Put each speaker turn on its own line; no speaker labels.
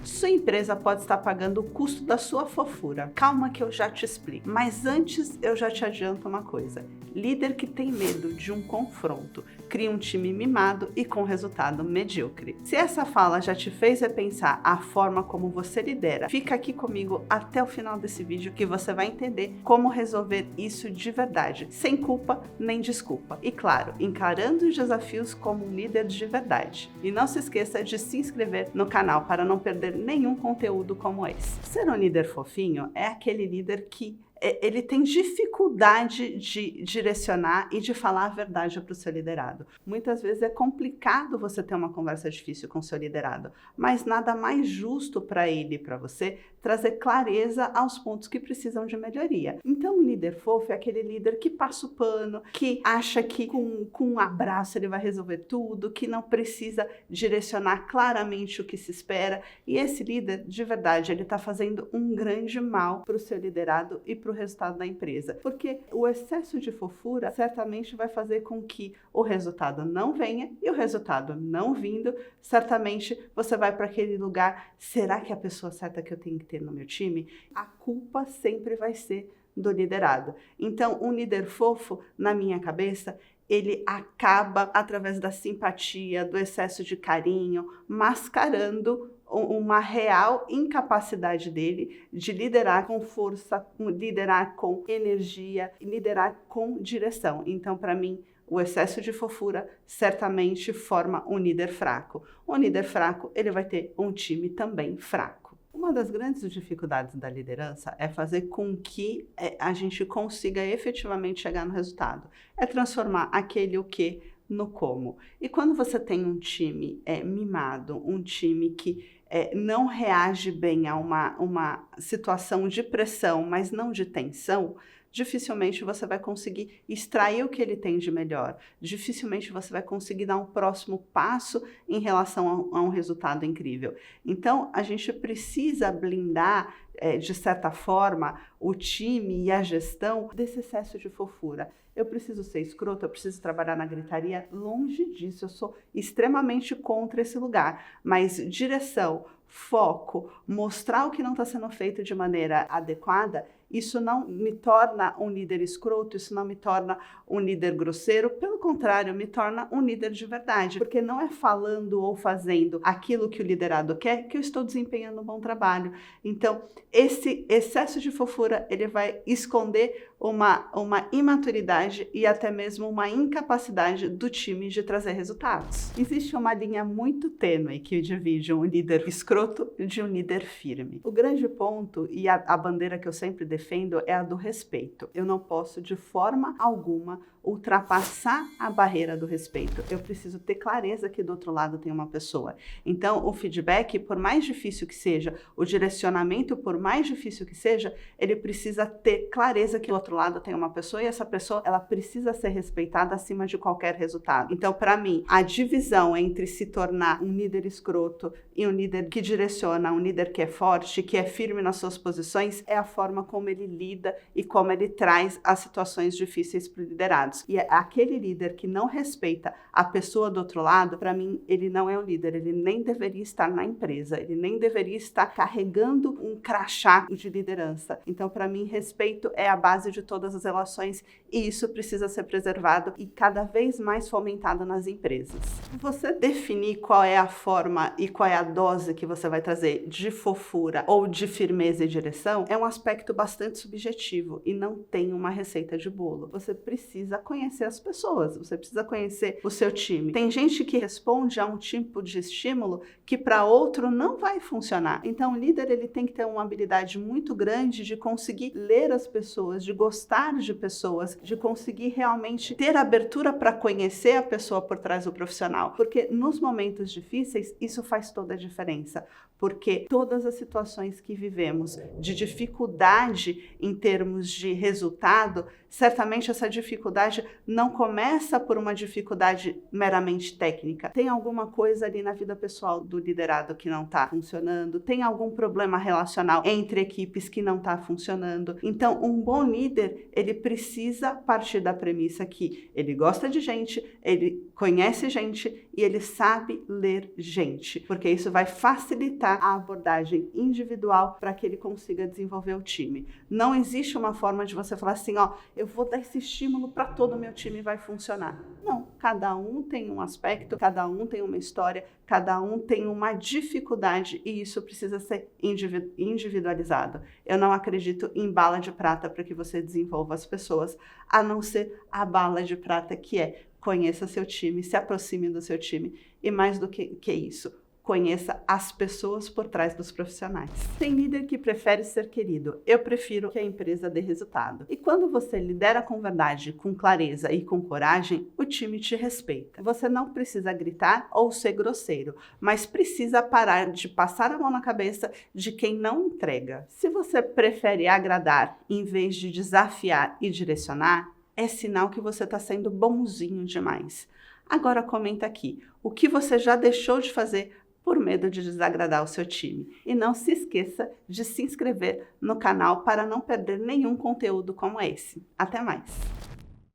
Sua empresa pode estar pagando o custo da sua fofura. Calma que eu já te explico. Mas antes eu já te adianto uma coisa. Líder que tem medo de um confronto cria um time mimado e com resultado medíocre. Se essa fala já te fez repensar a forma como você lidera, fica aqui comigo até o final desse vídeo que você vai entender como resolver isso de verdade, sem culpa nem desculpa. E claro, encarando os desafios como um líder de verdade. E não se esqueça de se inscrever no canal para não perder nenhum conteúdo como esse. Ser um líder fofinho é aquele líder que ele tem dificuldade de direcionar e de falar a verdade para o seu liderado. Muitas vezes é complicado você ter uma conversa difícil com o seu liderado, mas nada mais justo para ele e para você trazer clareza aos pontos que precisam de melhoria. Então, um líder fofo é aquele líder que passa o pano, que acha que com um abraço ele vai resolver tudo, que não precisa direcionar claramente o que se espera. E esse líder, de verdade, ele está fazendo um grande mal para o seu liderado e para o resultado da empresa, porque o excesso de fofura certamente vai fazer com que o resultado não venha, e o resultado não vindo, certamente você vai para aquele lugar, será que é a pessoa certa que eu tenho que ter no meu time? A culpa sempre vai ser do liderado. Então, um líder fofo, na minha cabeça, ele acaba, através da simpatia, do excesso de carinho, mascarando uma real incapacidade dele de liderar com força, liderar com energia, liderar com direção. Então, para mim, o excesso de fofura certamente forma um líder fraco. Um líder fraco, ele vai ter um time também fraco. Uma das grandes dificuldades da liderança é fazer com que a gente consiga efetivamente chegar no resultado. É transformar aquele o que no como. E quando você tem um time mimado, um time que não reage bem a uma situação de pressão, mas não de tensão, dificilmente você vai conseguir extrair o que ele tem de melhor. Dificilmente você vai conseguir dar um próximo passo em relação a um resultado incrível. Então, a gente precisa blindar, de certa forma, o time e a gestão desse excesso de fofura. Eu preciso ser escroto, eu preciso trabalhar na gritaria, longe disso, eu sou extremamente contra esse lugar. Mas direção, foco, mostrar o que não está sendo feito de maneira adequada, isso não me torna um líder escroto, isso não me torna um líder grosseiro, pelo contrário, me torna um líder de verdade, porque não é falando ou fazendo aquilo que o liderado quer que eu estou desempenhando um bom trabalho. Então, esse excesso de fofura, ele vai esconder uma imaturidade e até mesmo uma incapacidade do time de trazer resultados. Existe uma linha muito tênue que divide um líder escroto de um líder firme. O grande ponto e a bandeira que eu sempre defendo é a do respeito. Eu não posso de forma alguma ultrapassar a barreira do respeito. Eu preciso ter clareza que do outro lado tem uma pessoa. Então, o feedback, por mais difícil que seja, o direcionamento, por mais difícil que seja, ele precisa ter clareza que do outro lado tem uma pessoa e essa pessoa, ela precisa ser respeitada acima de qualquer resultado. Então, para mim, a divisão entre se tornar um líder escroto e um líder que direciona, um líder que é forte, que é firme nas suas posições, é a forma como ele lida e como ele traz as situações difíceis para o liderado. E aquele líder que não respeita a pessoa do outro lado, para mim, ele não é um líder, ele nem deveria estar na empresa, ele nem deveria estar carregando um crachá de liderança. Então, para mim, respeito é a base de todas as relações e isso precisa ser preservado e cada vez mais fomentado nas empresas. Você definir qual é a forma e qual é a dose que você vai trazer de fofura ou de firmeza e direção é um aspecto bastante subjetivo e não tem uma receita de bolo. Você precisa conhecer as pessoas, você precisa conhecer o seu time. Tem gente que responde a um tipo de estímulo que para outro não vai funcionar. Então, o líder ele tem que ter uma habilidade muito grande de conseguir ler as pessoas, de gostar de pessoas, de conseguir realmente ter abertura para conhecer a pessoa por trás do profissional. Porque nos momentos difíceis, isso faz toda a diferença. Porque todas as situações que vivemos de dificuldade dificuldade em termos de resultado, certamente essa dificuldade não começa por uma dificuldade meramente técnica. Tem alguma coisa ali na vida pessoal do liderado que não está funcionando, tem algum problema relacional entre equipes que não está funcionando. Então, um bom líder, ele precisa partir da premissa que ele gosta de gente, ele conhece gente e ele sabe ler gente, porque isso vai facilitar a abordagem individual para que ele consiga desenvolver o time. Não existe uma forma de você falar assim, ó, eu vou dar esse estímulo para todo o meu time e vai funcionar. Não, cada um tem um aspecto, cada um tem uma história, cada um tem uma dificuldade e isso precisa ser individualizado. Eu não acredito em bala de prata para que você desenvolva as pessoas, a não ser a bala de prata que é conheça seu time, se aproxime do seu time e mais do que isso, conheça as pessoas por trás dos profissionais. Tem líder que prefere ser querido. Eu prefiro que a empresa dê resultado. E quando você lidera com verdade, com clareza e com coragem, o time te respeita. Você não precisa gritar ou ser grosseiro, mas precisa parar de passar a mão na cabeça de quem não entrega. Se você prefere agradar em vez de desafiar e direcionar, é sinal que você está sendo bonzinho demais. Agora comenta aqui, o que você já deixou de fazer por medo de desagradar o seu time. E não se esqueça de se inscrever no canal para não perder nenhum conteúdo como esse. Até mais!